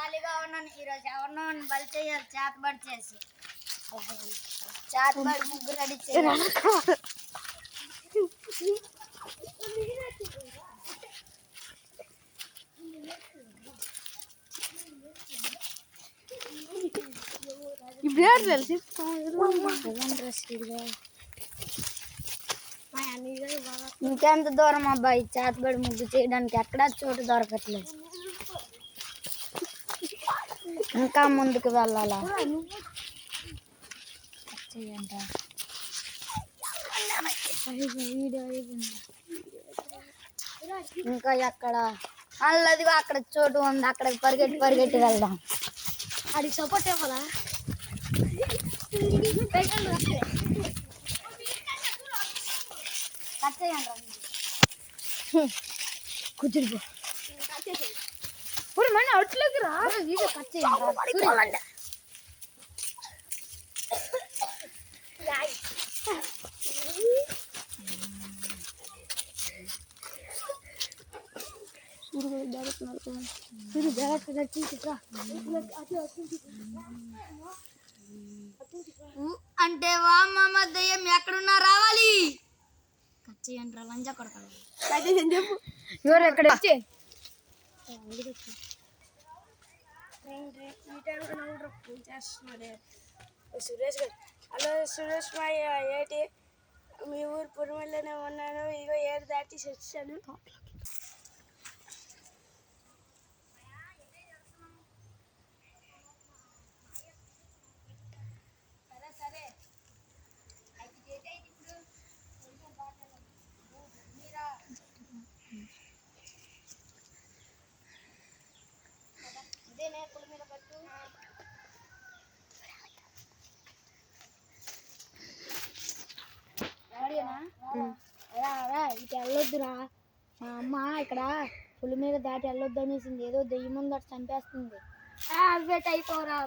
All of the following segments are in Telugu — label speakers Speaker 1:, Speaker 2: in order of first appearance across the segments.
Speaker 1: ఖాళీగా ఉన్నాను. ఈరోజు ఎవరినో బలి చేయాలి, చేతబడి చేసి. చేతబడి ముగ్గు రెడీ చేయాలి. ఇంకెంత దూరం అబ్బాయి చేతబడి ముగ్గు చేయడానికి? ఎక్కడా చోటు దొరకట్లేదు. ఇంకా ముందుకు వెళ్ళాలా? ఇంకా ఎక్కడ? అల్లదిగో అక్కడ చోటు ఉంది, అక్కడ పరిగెట్టి పరిగెట్టి వెళ్దాం. అది సపోర్ట్ ఇవ్వాలా? కుదిరిపో మన అట్లకి రా. కట్ చేయండి. అంటే వా మామ దయ్యం ఎక్కడున్నా రావాలి. కట్ చేయండి రా లంజా కొడతాను. చెప్పు ఎవరు ఎక్కడ
Speaker 2: సురేష్ గారు. హలో సురేష్ మా ఏంటి మీ ఊరు పురమల్లోనే ఉన్నాను. ఇగో ఏడు దాటి వచ్చాను.
Speaker 1: ఇటు వెళ్ళొద్దురా. మా అమ్మ ఇక్కడ పులి మీద దాటి వెళ్ళొద్దు అనేసింది. ఏదో దెయ్యం ముందు అటు చంపేస్తుంది. అవే అయిపోరా.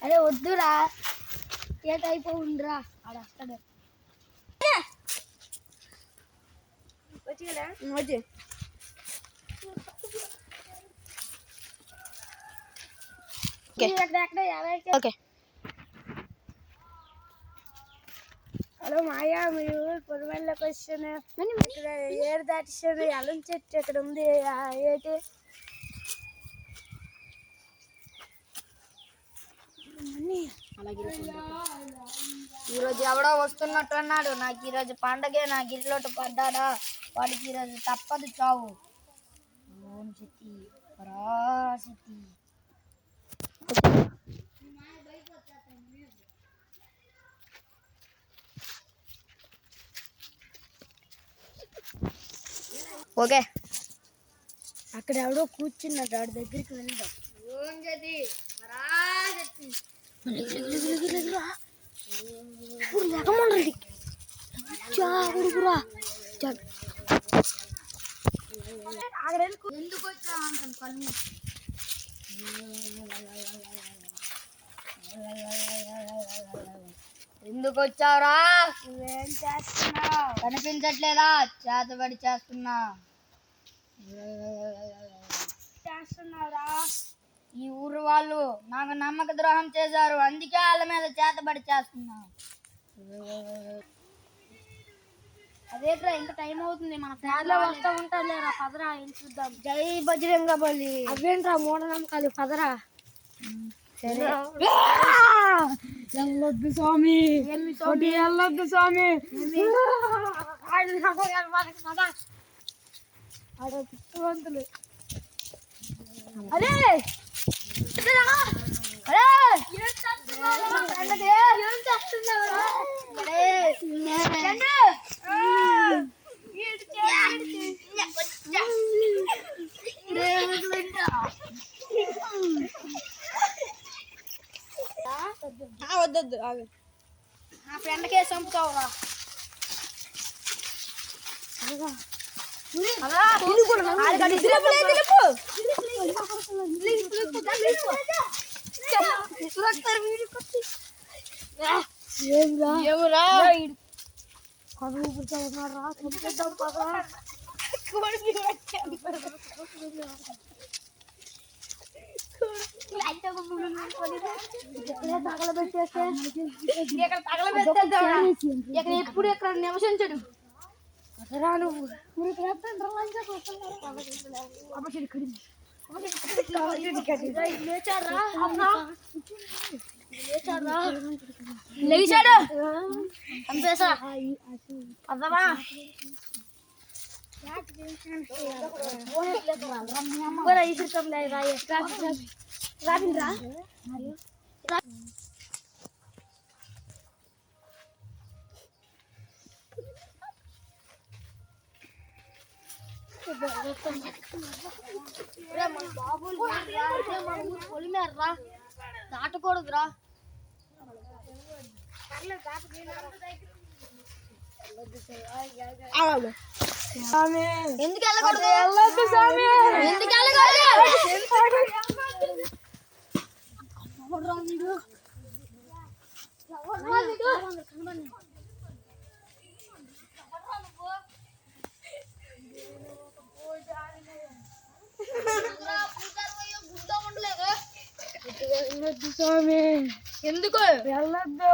Speaker 1: అదే వద్దురా. ఏట అయిపోవుండ్రా. ఆడ వస్తాడు. వచ్చి ఓకే.
Speaker 2: హలో మాయా మీ ఊరు పురమల్లోకి వచ్చాను. ఇక్కడ ఏడు దాటిస్తాను. అల్లం చెట్టు ఇక్కడ ఉంది. ఏంటి
Speaker 1: ఈరోజు ఎవడో వస్తున్నట్టు అన్నాడు. నాకు ఈరోజు పండగే. నా గిల్లోటు పడ్డాడా వాడికి ఈరోజు తప్పదు చావు. ఓం శక్తి పరాశక్తి. ఓకే.
Speaker 2: అక్కడ ఎవడో కూర్చున్నాడు. వాడి దగ్గరికి వెళ్దాం.
Speaker 1: ఓం శక్తి పరాశక్తి. ఎందుకు వచ్చా అంటాను కళ్ళు. ఎందుకు వచ్చావురా?
Speaker 2: నువ్వేం చేస్తున్నావు?
Speaker 1: కనిపించట్లేదా? చేతబడి చేస్తున్నావురా? ఈ ఊరు వాళ్ళు నాకు నమ్మక ద్రోహం చేశారు. అందుకే వాళ్ళ మీద చేతబడి చేస్తున్నా. అదేట్రా ఇంకా టైం అవుతుంది. మన ఫ్యాన్లో వస్తూ ఉంటారు లేరా. పదరా చూద్దాం. జై బజరంగ బలి.
Speaker 2: అవేంట్రా మూఢనమ్మకాలు. పదరా.
Speaker 1: సరే.
Speaker 2: వెళ్ళొద్దు స్వామి. వెళ్ళొద్దు స్వామి. పిచ్చివంతులు.
Speaker 1: అదే
Speaker 2: వద్దొద్దు ఆగు.
Speaker 1: నా ఫ్రెండ్కే చంపుతావురా. తగలబెట్టేస్తే ఇక్కడ ఎప్పుడు ఇక్కడ నివసించడు రా నువ్వు లేచాడు చంపేసా అర్థమా రాబింద్రా పొలిమేరరా దాటకూడదురా ఎందుకు వెళ్ళకూడదు ఎందుకు
Speaker 2: స్వామి
Speaker 1: ఎందుకు
Speaker 2: వెళ్ళొద్దు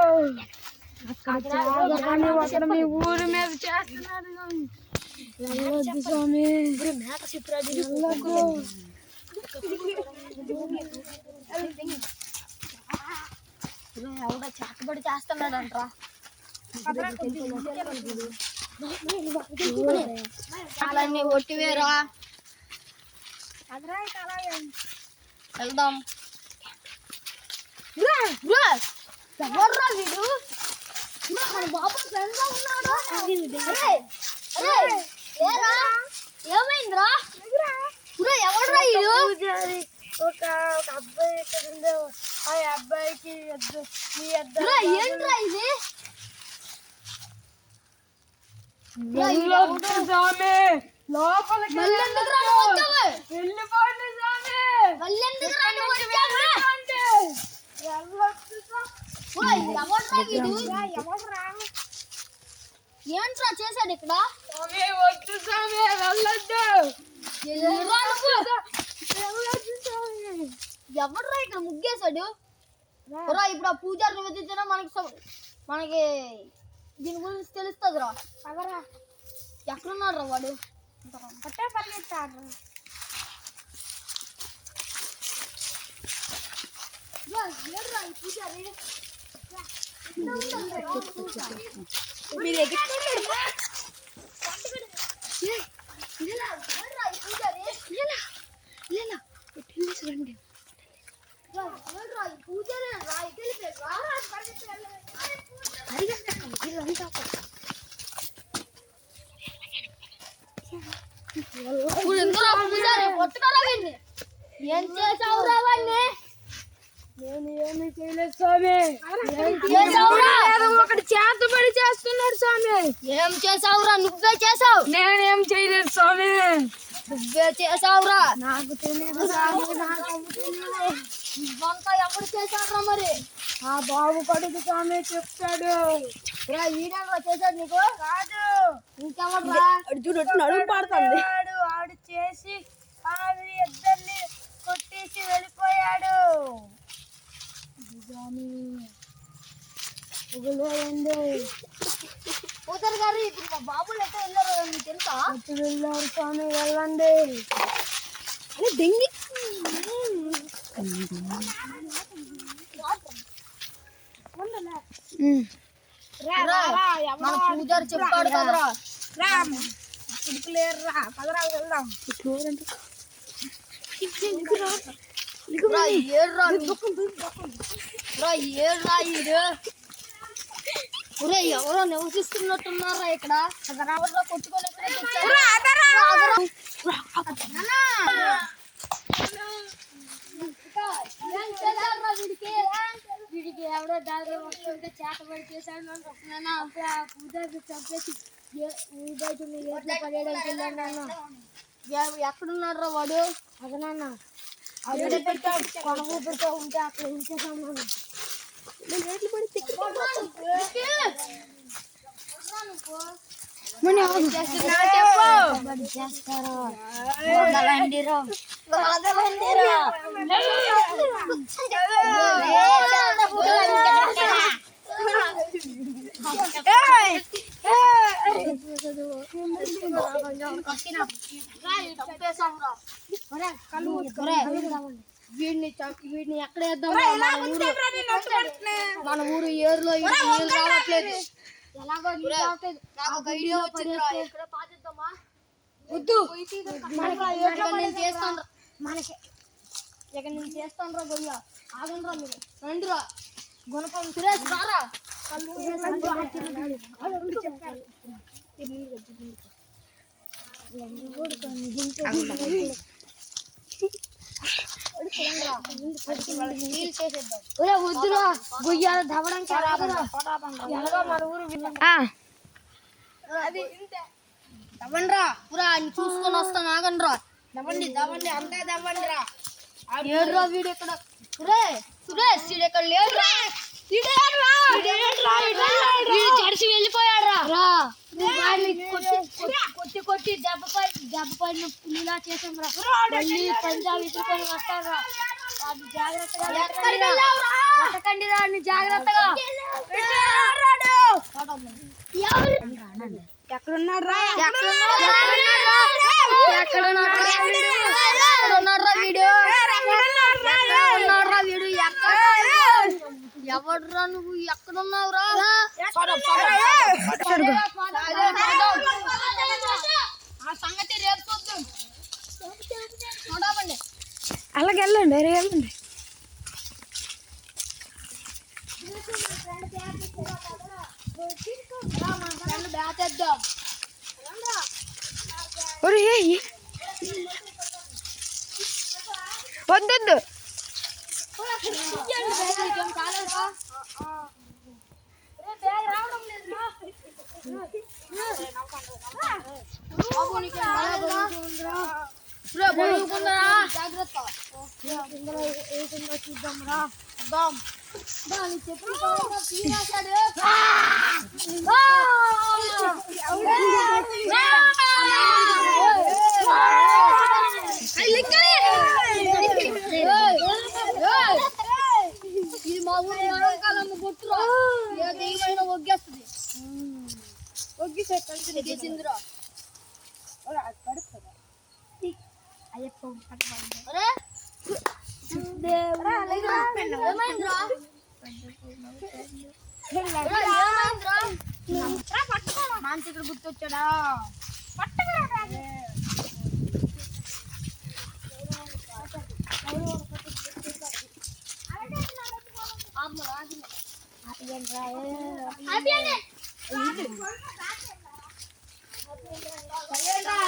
Speaker 2: అక్కడ మీ ఊరి మీద చేస్తున్నారు వెళ్ళొద్దు స్వామి వెళ్ళొద్దు
Speaker 1: ఎవడో చేతబడి చేస్తున్నాడంట్రా అలాన్ని ఒట్టివేరా వెళ్దాం ఎవర్రా వీడు మన బాబు ఫ్రెండ్ ఉన్నాడు ఏమైందిరా ఎవడ్రా వీడు
Speaker 2: ఒక అబ్బాయి ఇక్కడ ఉండే ఆ అబ్బాయికి
Speaker 1: ఏంట్రా ఇది
Speaker 2: స్వామి లోపలికి వెళ్ళిపోండి స్వామి
Speaker 1: ఏంట్రా చేశాడు ఇక్కడ
Speaker 2: స్వామి వద్దు స్వామి వెళ్ళొద్దు
Speaker 1: ఎవడ్రా ఇక్కడ ముగ్గేశాడు ఇప్పుడు ఆ పూజారి నివేదించినా మనకి దీని గురించి తెలుస్తుంది రా ఎక్కడున్నాడు రా వాడు
Speaker 2: పరిగెత్తాడు
Speaker 1: పూజారి ఏం చేసావు రావాన్ని
Speaker 2: నేను ఏమి చేయలేదు స్వామి ఒకటి చేతబడి చేస్తున్నాడు స్వామి
Speaker 1: ఏం చేసావురా నువ్వే చేసావు
Speaker 2: నేనేం చేయలేదు స్వామి
Speaker 1: నువ్వే చేసావురా
Speaker 2: నాకు తెలియదు స్వామి
Speaker 1: ఇవంతా ఎవరు చేశాడురా మరి
Speaker 2: ఆ బాబు కొడుకు స్వామి చెప్తాడు
Speaker 1: ఈడెవరా చేశాడు నీకు
Speaker 2: కాదు
Speaker 1: ఇంకెవరా
Speaker 2: నడుము పాడుతుంది ఆడు చేసి ఆవిడ ఇద్దరిని కొట్టేసి వెళ్ళిపోయాడు
Speaker 1: కూతురు గారు ఇప్పుడు మా బాబులు ఎక్కడ వెళ్ళారో మీకు తెలుసా
Speaker 2: వెళ్ళారు స్వామి వెళ్ళండి
Speaker 1: దెంగి మన పూజారి చెప్పాడు కదరా ఎవరో నివసిస్తున్నట్టున్నారా ఇక్కడ కొట్టుకొని వీడికి ఎవడో దారి వస్తుంటే చేతబడి చేశాడు పూజారి చంపేసి పడేయడానికి వెళ్ళాను ఎక్కడున్నాడు రా వాడు అదనన్న అదే పెట్టా కొన ఊపిరితో ఉంటే అక్కడ ఉంచేసాను చేస్తారా వీడిని ఎక్కడ వేద్దాం? మన ఊరు ఏరులో నీళ్ళు రావట్లేదు. ఎలాగో ఐడియా వచ్చింది. వద్దు, ఇక్కడ నేను చేస్తాను రా గొయ్య. ఆగండి రా మీరు, రండి రా. గుణపం సురేష్ రారా. వద్దురా గొయ్య దవ్వడానికి ఎలాగో మన ఊరు దవ్వండి రా. పురా చూసుకొని వస్తాను, ఆగండి రా. దవ్వండి అంతే దవ్వండి రా. ఏడ్రా వీడు ఇక్కడ. సురేష్ వీడు ఇక్కడ లేడురా. జడిసి వెళ్ళిపోయాడు రా. కొట్టి కొట్టి దెబ్బ పైన పులిలా చేసాం రా. మళ్ళీ పంజాబ్ విసురుకొని వస్తాడు రా. అది జాగ్రత్తగా వెతకండి రా, జాగ్రత్తగా. ఎక్కడున్నాడు రా? వీడు ఎవడురా? నువ్వు ఎక్కడున్నావు రా? ఆ సంగతి రేపు చూద్దాం.
Speaker 2: అలాగే వెళ్ళండి, వెళ్ళండి.
Speaker 1: బ్యాటేద్దాం.
Speaker 2: వద్దొద్దు.
Speaker 1: జాగ్రత్త. చూద్దాం రా. చెప్పు ఇది మా ఊరు మరణకాలమ్మ గుర్తురా. ఏ దెయ్యమైనా ఒగ్గేస్తుంది. ఒగ్గేసిందిరా. మానసికుడు గుర్తొచ్చాడా?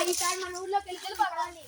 Speaker 1: ఈసారి మన ఊర్లోకి వెళ్ళి